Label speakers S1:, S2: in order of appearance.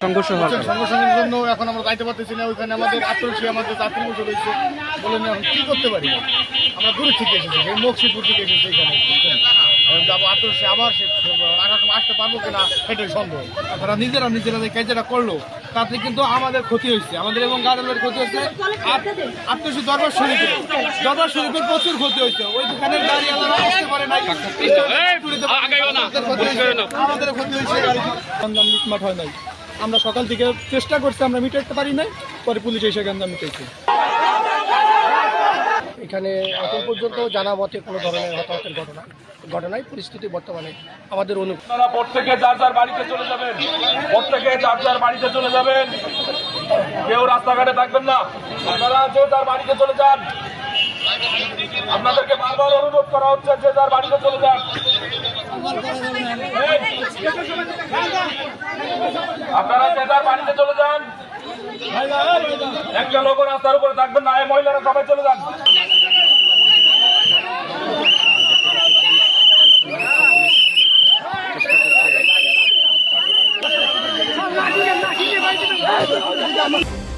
S1: সংগঠনের জন্য এখন আমরা যাইতে পারতেছি না। ওইখানে আমাদের আত্মরক্ষী আমাদের যাত্রী বসে রয়েছে, বলেন এখন কী করতে পারি। আমরা দূর থেকে এসেছি, এই মকসিদপুর থেকে এসেছি এখানে যাবো আত্মরক্ষী, আবার সে আসতে পারবো কিনা এটাই সন্দেহ। তারা নিজেরা যে কাজটা করলো তাতে কিন্তু আমাদের ক্ষতি হয়েছে, আমাদের এবং গাড়ির ক্ষতি হয়েছে। আত্মরক্ষী দরবার শরীফের প্রচুর ক্ষতি হয়েছে। ওই দোকানের গাড়ি আসতে পারে নাই, আমাদের ক্ষতি হয়েছে, মিটমাট হয় নাই। আমরা সকাল থেকে চেষ্টা করছি, আমরা মিটাতে পারি নাই, পরে পুলিশ এসে গাঞ্জাম মিটাইছে। এখানে এখন পর্যন্ত জানা মতে কোনো ধরনের হতাহতের ঘটনায় পরিস্থিতি বর্তমানে আমাদের
S2: আপনারা প্রত্যেকে যার যার বাড়িতে চলে যাবেন, কেউ রাস্তাঘাটে থাকবেন না, আপনারা যে যার বাড়িতে চলে যান। আপনাদেরকে বারবার অনুরোধ করা হচ্ছে যে যার বাড়িতে চলে যান। আপনারা যে যার বাড়িতে চলে যান, একটা লোক রাস্তার উপরে থাকবেন না, এই মহিলারা সবাই চলে যান।
S1: চেষ্টা করছে